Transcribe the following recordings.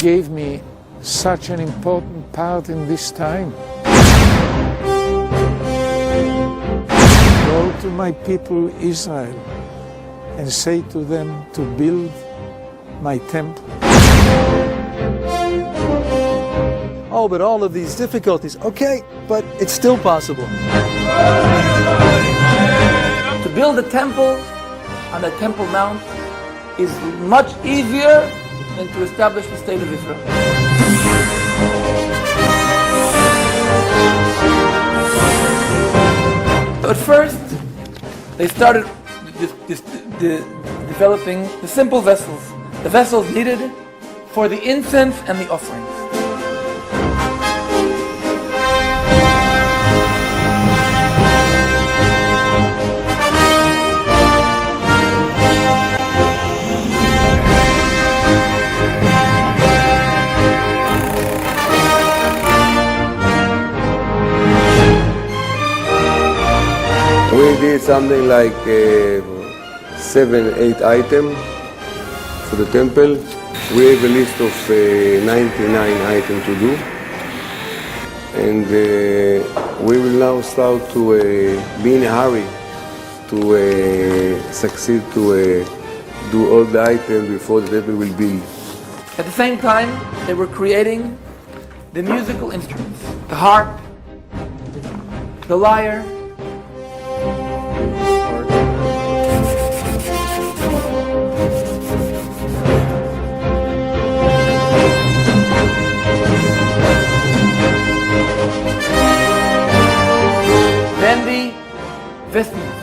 gave me such an important part in this time. Go to my people Israel and say to them to build my temple. Oh, but all of these difficulties, okay, but it's still possible. To build a temple on the Temple Mount is much easier than to establish the state of Israel. At first, they started developing the simple vessels, the vessels needed for the incense and the offerings. We did something like 7-8 items for the temple. We have a list of 99 items to do. And we will now start to be in a hurry to succeed to do all the items before the temple will be. At the same time, they were creating the musical instruments, the harp, the lyre, then the vestments.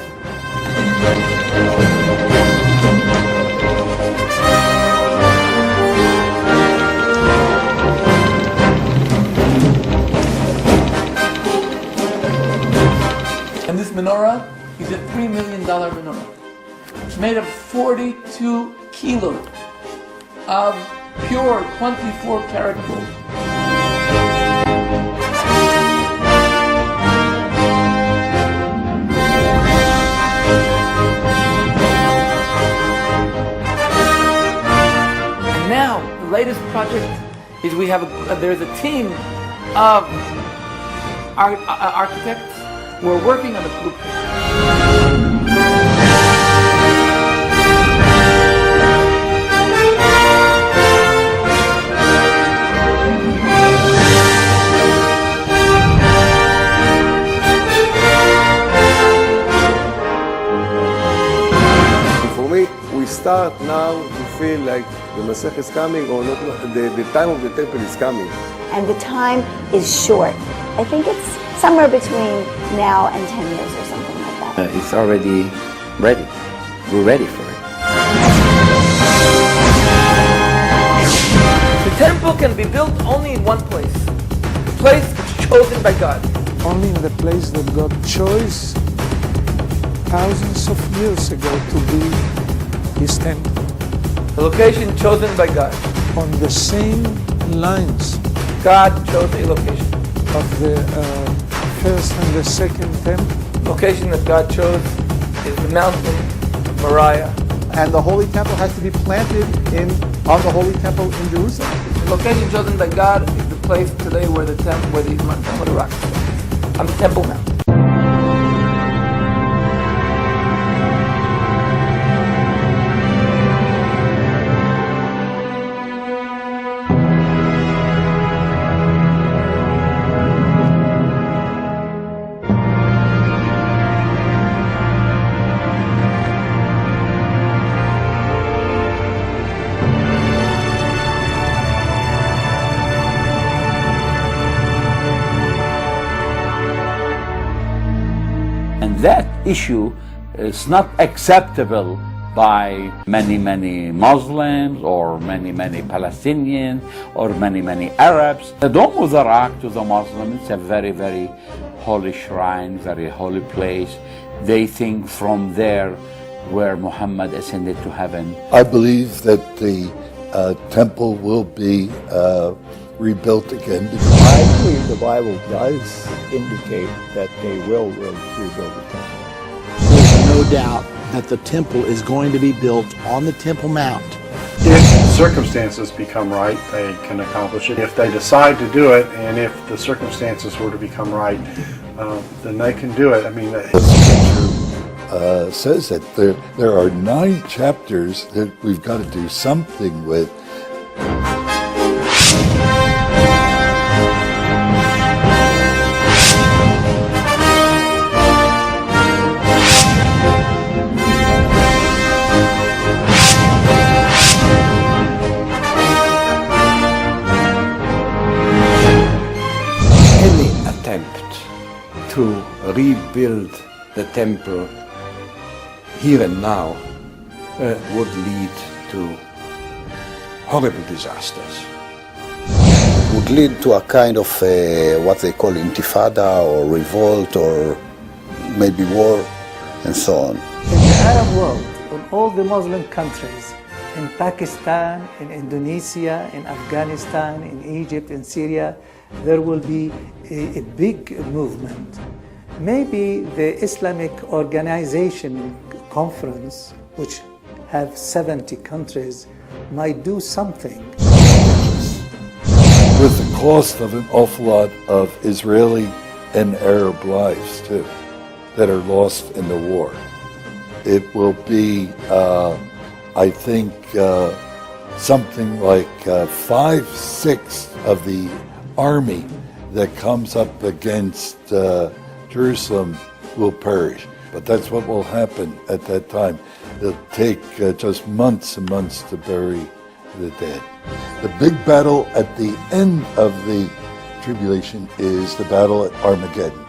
And this menorah is a $3 million menorah. It's made of 42 kilos of pure 24 karat gold. And now the latest project is there's a team of architects who are working on the blueprint. For me, we start now to feel like the Masech is coming, or not, the time of the temple is coming. And the time is short. I think it's somewhere between now and 10 years or something like that. It's already ready. We're ready for it. The temple can be built only in one place, the place chosen by God. Only in the place that God chose thousands of years ago to build His temple. The location chosen by God. On the same lines God chose a location. of the first and the second temple. The location that God chose is the mountain of Moriah. And the Holy Temple has to be planted on the Holy Temple in Jerusalem. The location chosen by God is the place today where the rock is, on the Temple Mount. That issue is not acceptable by many Muslims or many Palestinians or many Arabs. The Dome of the Rock to the Muslims is a very holy shrine, very holy place. They think from there where Muhammad ascended to heaven. I believe that the temple will be rebuilt again. I believe the Bible does indicate that they will rebuild the temple. There's no doubt that the temple is going to be built on the Temple Mount. There's circumstances become right, they can accomplish it. If they decide to do it, and if the circumstances were to become right, then they can do it. I mean, The scripture says that there are 9 chapters that we've got to do something with. Any attempt to rebuild the temple here and now would lead to horrible disasters. Would lead to a kind of what they call intifada or revolt or maybe war and so on. In the Arab world, in all the Muslim countries, in Pakistan, in Indonesia, in Afghanistan, in Egypt, in Syria, there will be a big movement. Maybe the Islamic Organization Conference, which have 70 countries, might do something. With the cost of an awful lot of Israeli and Arab lives, too, that are lost in the war. It will be, I think, something like 5/6 of the army that comes up against Jerusalem will perish. But that's what will happen at that time. It'll take just months and months to bury the dead. The big battle at the end of the tribulation is the battle at Armageddon.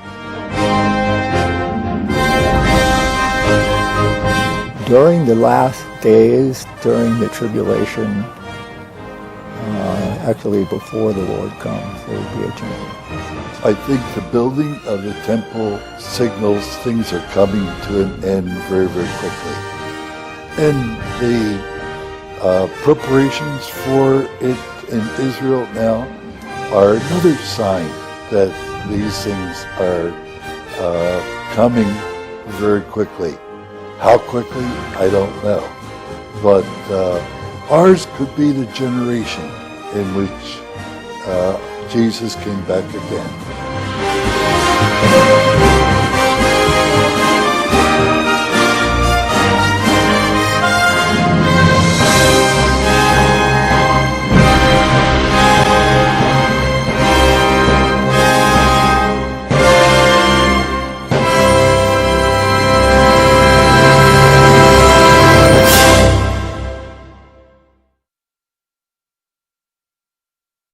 During the last days, during the tribulation, actually before the Lord comes, there will be a change. I think the building of the temple signals things are coming to an end very, very quickly. And the preparations for it in Israel now are another sign that these things are coming very quickly. How quickly, I don't know. But ours could be the generation in which Jesus came back again.